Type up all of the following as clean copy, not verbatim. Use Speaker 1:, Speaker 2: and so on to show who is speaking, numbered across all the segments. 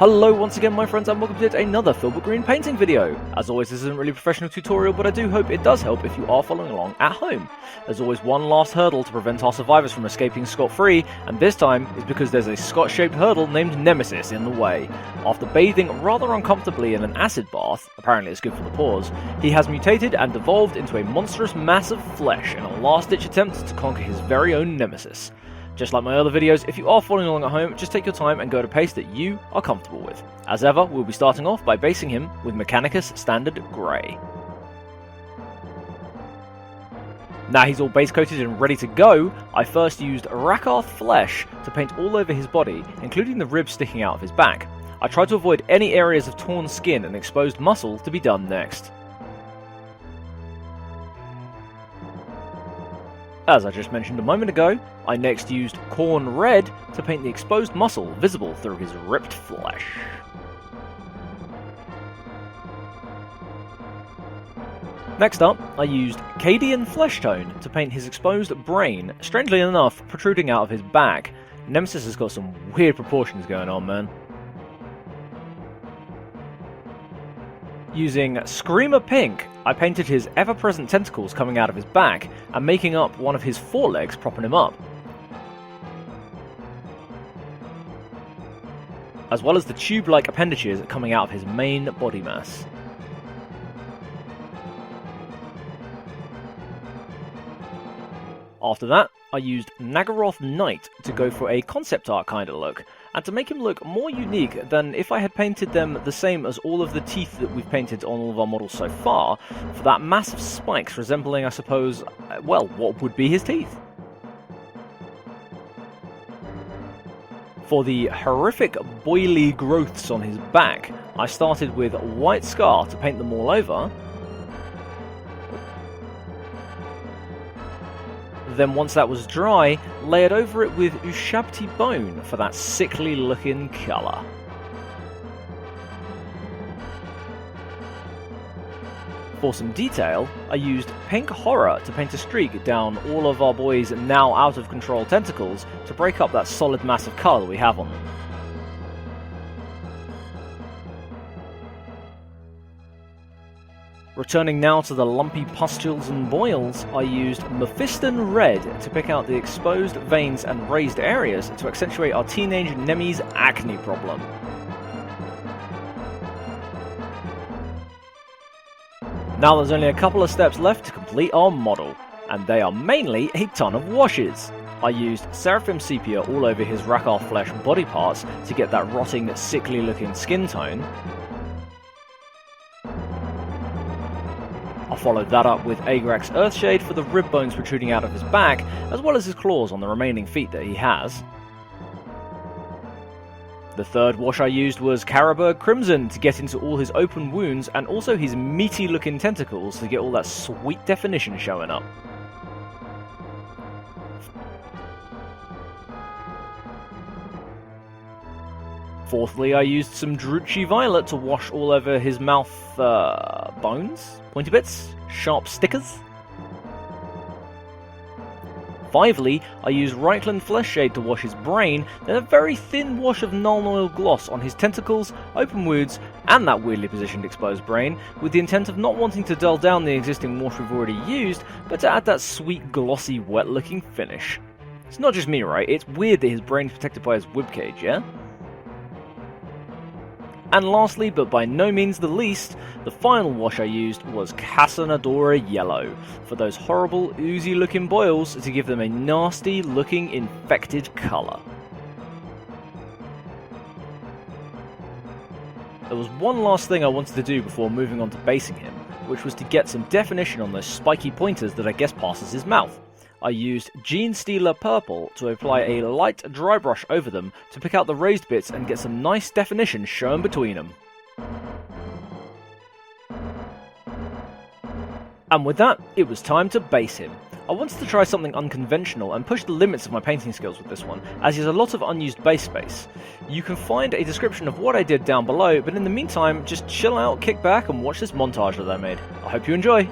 Speaker 1: Hello once again my friends and welcome to yet another PhilbertGreen painting video. As always, this isn't really a professional tutorial, but I do hope it does help if you are following along at home. There's always one last hurdle to prevent our survivors from escaping scot-free, and this time is because there's a Scot-shaped hurdle named Nemesis in the way. After bathing rather uncomfortably in an acid bath, apparently it's good for the pores, he has mutated and evolved into a monstrous mass of flesh in a last-ditch attempt to conquer his very own Nemesis. Just like my other videos, if you are following along at home, just take your time and go at a pace that you are comfortable with. As ever, we'll be starting off by basing him with Mechanicus Standard Grey. Now he's all base coated and ready to go, I first used Rakarth Flesh to paint all over his body, including the ribs sticking out of his back. I tried to avoid any areas of torn skin and exposed muscle to be done next. As I just mentioned a moment ago, I next used Khorne Red to paint the exposed muscle visible through his ripped flesh. Next up, I used Cadian Feshtone to paint his exposed brain, strangely enough protruding out of his back. Nemesis has got some weird proportions going on, man. Using Screamer Pink, I painted his ever-present tentacles coming out of his back and making up one of his forelegs, propping him up, as well as the tube-like appendages coming out of his main body mass. After that, I used Naggaroth Night to go for a concept art kind of look, and to make him look more unique than if I had painted them the same as all of the teeth that we've painted on all of our models so far, for that massive spikes resembling, I suppose, well, what would be his teeth. For the horrific boily growths on his back, I started with White Scar to paint them all over. Then once that was dry, layered over it with Ushabti Bone for that sickly looking colour. For some detail, I used Pink Horror to paint a streak down all of our boys' now out of control tentacles to break up that solid mass of colour we have on them. Returning now to the lumpy pustules and boils, I used Mephiston Red to pick out the exposed veins and raised areas to accentuate our teenage Nemi's acne problem. Now there's only a couple of steps left to complete our model, and they are mainly a ton of washes. I used Seraphim Sepia all over his Rakarth Flesh body parts to get that rotting, sickly looking skin tone. I followed that up with Agrax Earthshade for the rib bones protruding out of his back, as well as his claws on the remaining feet that he has. The third wash I used was Carroburg Crimson to get into all his open wounds and also his meaty looking tentacles to get all that sweet definition showing up. Fourthly, I used some Druchii Violet to wash all over his mouth bones, pointy bits, sharp stickers. Fifthly, I used Reikland Fleshade to wash his brain, then a very thin wash of Nuln Oil Gloss on his tentacles, open wounds, and that weirdly positioned exposed brain, with the intent of not wanting to dull down the existing wash we've already used, but to add that sweet, glossy, wet-looking finish. It's not just me, right? It's weird that his brain's protected by his ribcage, yeah? And lastly, but by no means the least, the final wash I used was Casanadora Yellow, for those horrible, oozy looking boils to give them a nasty looking infected colour. There was one last thing I wanted to do before moving on to basing him, which was to get some definition on those spiky pointers that I guess passes his mouth. I used Genestealer Purple to apply a light dry brush over them to pick out the raised bits and get some nice definition shown between them. And with that, it was time to base him. I wanted to try something unconventional and push the limits of my painting skills with this one, as he has a lot of unused base space. You can find a description of what I did down below, but in the meantime, just chill out, kick back, and watch this montage that I made. I hope you enjoy!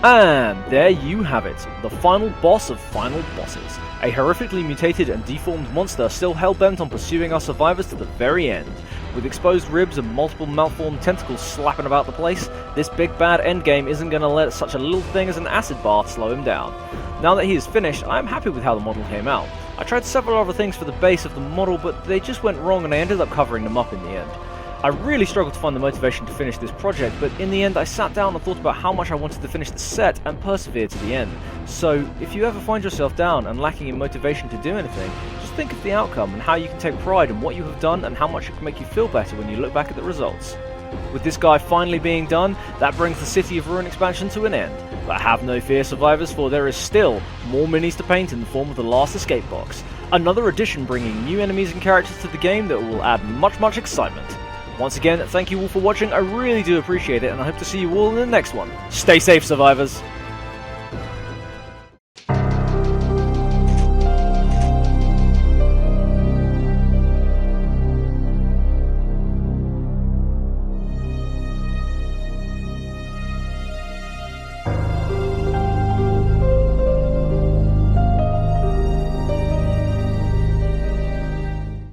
Speaker 1: And there you have it, the final boss of final bosses. A horrifically mutated and deformed monster still hell-bent on pursuing our survivors to the very end. With exposed ribs and multiple malformed tentacles slapping about the place, this big bad endgame isn't going to let such a little thing as an acid bath slow him down. Now that he is finished, I am happy with how the model came out. I tried several other things for the base of the model, but they just went wrong and I ended up covering them up in the end. I really struggled to find the motivation to finish this project, but in the end I sat down and thought about how much I wanted to finish the set and persevered to the end. So, if you ever find yourself down and lacking in motivation to do anything, just think of the outcome and how you can take pride in what you have done and how much it can make you feel better when you look back at the results. With this guy finally being done, that brings the City of Ruin expansion to an end. But have no fear, survivors, for there is still more minis to paint in the form of the last escape box. Another addition bringing new enemies and characters to the game that will add much excitement. Once again, thank you all for watching, I really do appreciate it, and I hope to see you all in the next one. Stay safe, survivors!